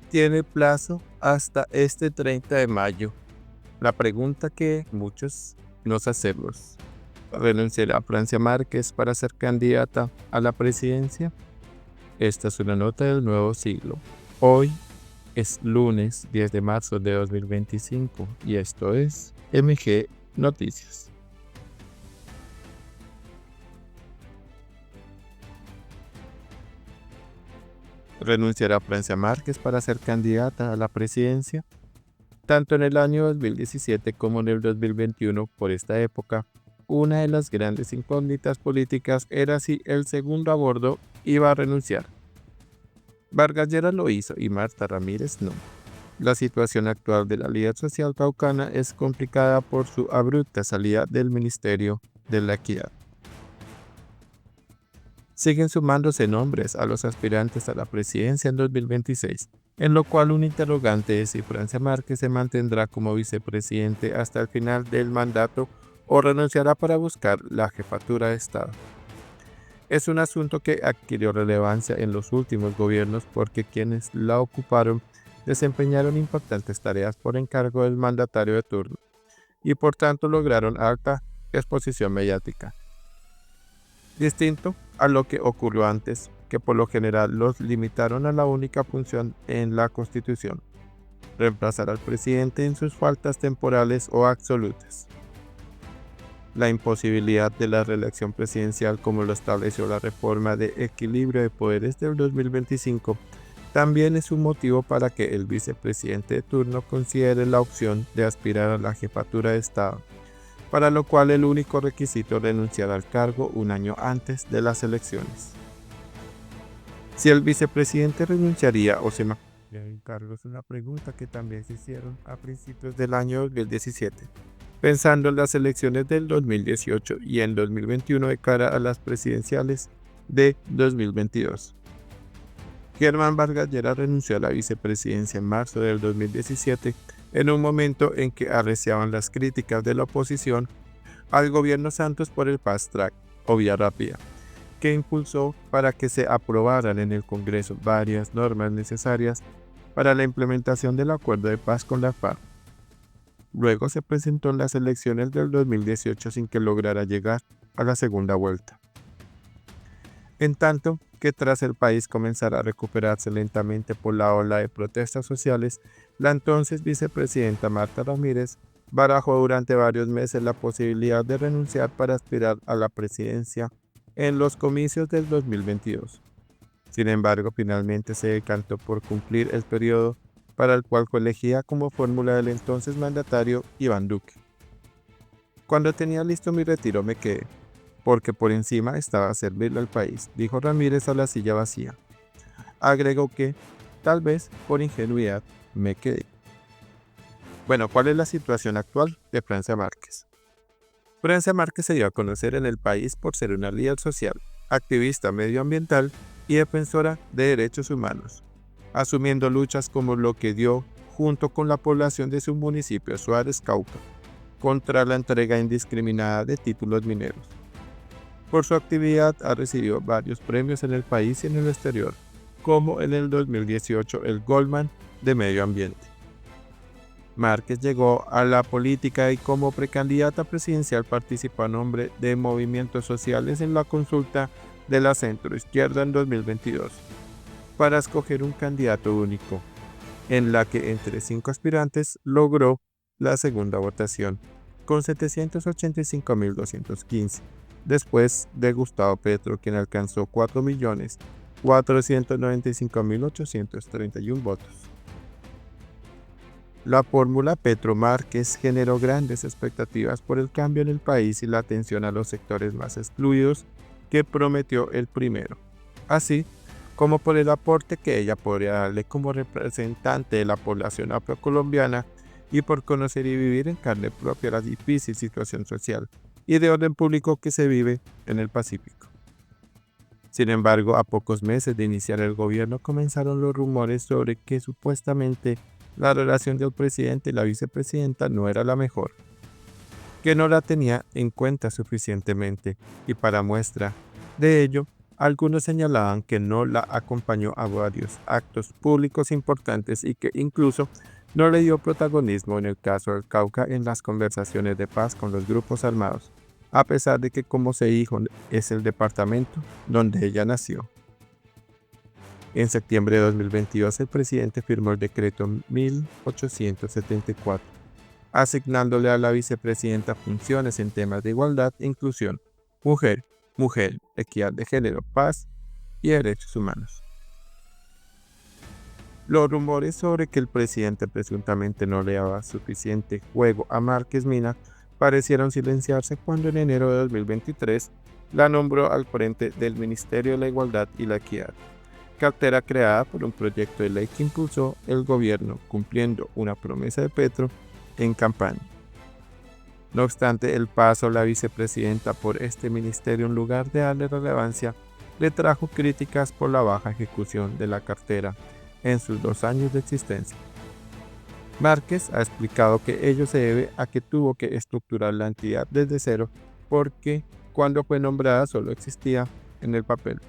tiene plazo hasta este 30 de mayo. La pregunta que muchos nos hacemos: ¿renunciará Francia Márquez para ser candidata a la presidencia? Esta es una nota del Nuevo Siglo. Hoy es lunes 10 de marzo de 2025 y esto es MG Noticias. ¿Renunciará Francia Márquez para ser candidata a la presidencia? Tanto en el año 2017 como en el 2021, por esta época, una de las grandes incógnitas políticas era si el segundo a bordo iba a renunciar. Vargas Lleras lo hizo y Marta Ramírez no. La situación actual de la líder social caucana es complicada por su abrupta salida del Ministerio de la Equidad. Siguen sumándose nombres a los aspirantes a la presidencia en 2026, en lo cual un interrogante es si Francia Márquez se mantendrá como vicepresidente hasta el final del mandato o renunciará para buscar la jefatura de Estado. Es un asunto que adquirió relevancia en los últimos gobiernos porque quienes la ocuparon desempeñaron importantes tareas por encargo del mandatario de turno y por tanto lograron alta exposición mediática. Distinto a lo que ocurrió antes, que por lo general los limitaron a la única función en la Constitución: reemplazar al presidente en sus faltas temporales o absolutas. La imposibilidad de la reelección presidencial, como lo estableció la reforma de equilibrio de poderes del 2025, también es un motivo para que el vicepresidente de turno considere la opción de aspirar a la jefatura de Estado, para lo cual el único requisito es renunciar al cargo un año antes de las elecciones. Si el vicepresidente renunciaría o se mantendría en cargo es una pregunta que también se hicieron a principios del año 2017, pensando en las elecciones del 2018 y en 2021 de cara a las presidenciales de 2022. Germán Vargas Lleras renunció a la vicepresidencia en marzo del 2017, en un momento en que arreciaban las críticas de la oposición al gobierno Santos por el Fast Track o vía rápida, que impulsó para que se aprobaran en el Congreso varias normas necesarias para la implementación del acuerdo de paz con la FARC. Luego se presentó en las elecciones del 2018 sin que lograra llegar a la segunda vuelta. En tanto que tras el país comenzara a recuperarse lentamente por la ola de protestas sociales, la entonces vicepresidenta Marta Ramírez barajó durante varios meses la posibilidad de renunciar para aspirar a la presidencia en los comicios del 2022. Sin embargo, finalmente se decantó por cumplir el periodo para el cual fue elegida como fórmula del entonces mandatario Iván Duque. Cuando tenía listo mi retiro me quedé, porque por encima estaba servirle al país, dijo Ramírez a la silla vacía. Agregó que, tal vez por ingenuidad, me quedé. Bueno, ¿cuál es la situación actual de Francia Márquez? Francia Márquez se dio a conocer en el país por ser una líder social, activista medioambiental y defensora de derechos humanos, asumiendo luchas como lo que dio junto con la población de su municipio Suárez, Cauca, contra la entrega indiscriminada de títulos mineros. Por su actividad ha recibido varios premios en el país y en el exterior, como en el 2018 el Goldman de Medio Ambiente. Márquez llegó a la política y como precandidata presidencial participó a nombre de movimientos sociales en la consulta de la centroizquierda en 2022, para escoger un candidato único, en la que entre 5 aspirantes logró la segunda votación, con 785.215, después de Gustavo Petro, quien alcanzó 4.495.831 votos. La fórmula Petro Márquez generó grandes expectativas por el cambio en el país y la atención a los sectores más excluidos que prometió el primero, así como por el aporte que ella podría darle como representante de la población afrocolombiana y por conocer y vivir en carne propia la difícil situación social y de orden público que se vive en el Pacífico. Sin embargo, a pocos meses de iniciar el gobierno comenzaron los rumores sobre que supuestamente la relación del presidente y la vicepresidenta no era la mejor, que no la tenía en cuenta suficientemente, y para muestra de ello, Algunos señalaban que no la acompañó a varios actos públicos importantes y que incluso no le dio protagonismo en el caso del Cauca en las conversaciones de paz con los grupos armados, a pesar de que, como se dijo, es el departamento donde ella nació. En septiembre de 2022, el presidente firmó el decreto 1874, asignándole a la vicepresidenta funciones en temas de igualdad e inclusión, mujer, equidad de género, paz y derechos humanos. Los rumores sobre que el presidente presuntamente no le daba suficiente juego a Márquez Mina parecieron silenciarse cuando en enero de 2023 la nombró al frente del Ministerio de la Igualdad y la Equidad, cartera creada por un proyecto de ley que impulsó el gobierno, cumpliendo una promesa de Petro en campaña. No obstante, el paso a la vicepresidenta por este ministerio, en lugar de darle relevancia, le trajo críticas por la baja ejecución de la cartera en sus 2 años de existencia. Márquez ha explicado que ello se debe a que tuvo que estructurar la entidad desde cero porque cuando fue nombrada solo existía en el papel.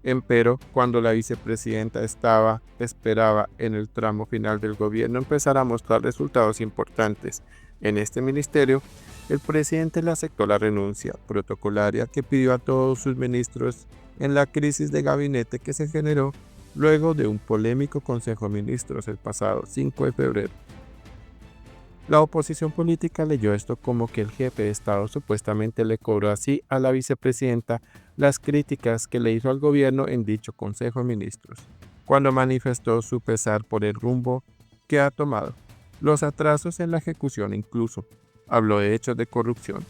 Empero, cuando la vicepresidenta esperaba en el tramo final del gobierno empezar a mostrar resultados importantes en este ministerio, el presidente le aceptó la renuncia protocolaria que pidió a todos sus ministros en la crisis de gabinete que se generó luego de un polémico Consejo de Ministros el pasado 5 de febrero. La oposición política leyó esto como que el jefe de Estado supuestamente le cobró así a la vicepresidenta las críticas que le hizo al gobierno en dicho Consejo de Ministros, cuando manifestó su pesar por el rumbo que ha tomado, los atrasos en la ejecución incluso, habló de hechos de corrupción.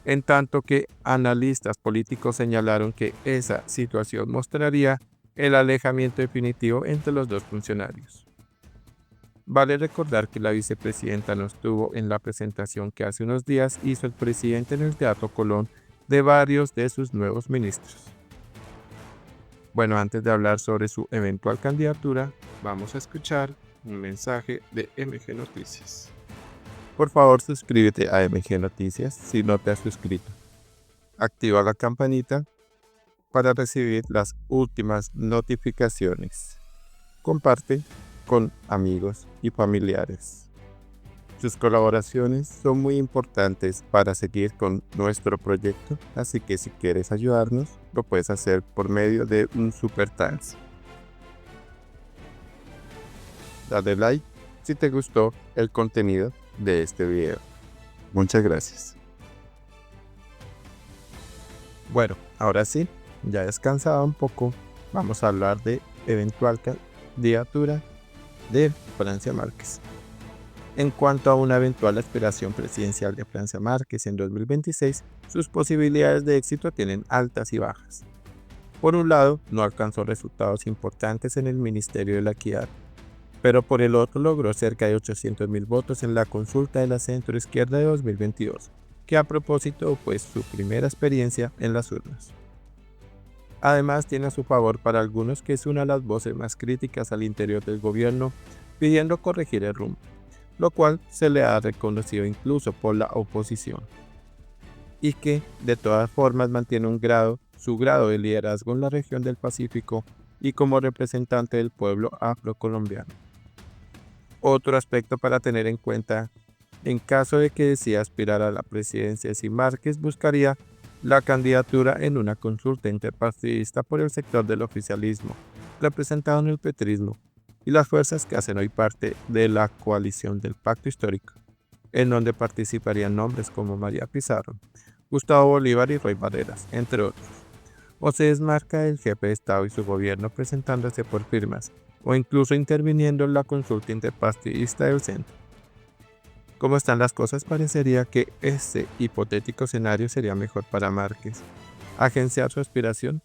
En tanto que analistas políticos señalaron que esa situación mostraría el alejamiento definitivo entre los dos funcionarios. Vale recordar que la vicepresidenta no estuvo en la presentación que hace unos días hizo el presidente en el Teatro Colón de varios de sus nuevos ministros. Bueno, antes de hablar sobre su eventual candidatura, vamos a escuchar un mensaje de MG Noticias. Por favor, suscríbete a MG Noticias si no te has suscrito. Activa la campanita para recibir las últimas notificaciones. Comparte con amigos y familiares. Sus colaboraciones son muy importantes para seguir con nuestro proyecto, así que si quieres ayudarnos, lo puedes hacer por medio de un super thanks. Dale like si te gustó el contenido de este video. Muchas gracias. Bueno, ahora sí, ya descansado un poco, vamos a hablar de eventual candidatura de Francia Márquez. En cuanto a una eventual aspiración presidencial de Francia Márquez en 2026, sus posibilidades de éxito tienen altas y bajas. Por un lado, no alcanzó resultados importantes en el Ministerio de la Equidad, pero por el otro logró cerca de 800.000 votos en la consulta de la centroizquierda de 2022, que a propósito fue su primera experiencia en las urnas. Además, tiene a su favor para algunos que es una de las voces más críticas al interior del gobierno, pidiendo corregir el rumbo, lo cual se le ha reconocido incluso por la oposición, y que de todas formas mantiene su grado de liderazgo en la región del Pacífico y como representante del pueblo afrocolombiano. Otro aspecto para tener en cuenta, en caso de que decida aspirar a la presidencia, es si Márquez buscaría la candidatura en una consulta interpartidista por el sector del oficialismo, representado en el petrismo, y las fuerzas que hacen hoy parte de la coalición del Pacto Histórico, en donde participarían nombres como María Pizarro, Gustavo Bolívar y Roy Barreras, entre otros. O se desmarca el jefe de Estado y su gobierno presentándose por firmas, o incluso interviniendo en la consulta interpartidista del centro. Como están las cosas, parecería que este hipotético escenario sería mejor para Márquez agenciar su aspiración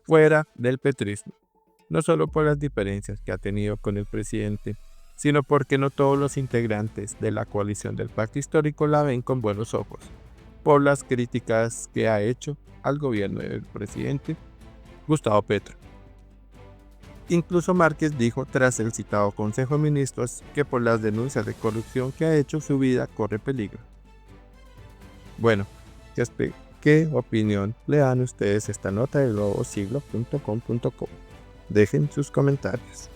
fuera del petrismo, no solo por las diferencias que ha tenido con el presidente, sino porque no todos los integrantes de la coalición del Pacto Histórico la ven con buenos ojos, por las críticas que ha hecho al gobierno del presidente Gustavo Petro. Incluso Márquez dijo tras el citado Consejo de Ministros que por las denuncias de corrupción que ha hecho su vida corre peligro. Bueno, ¿Qué opinión le dan ustedes a esta nota de globosiglo.com.co? Dejen sus comentarios.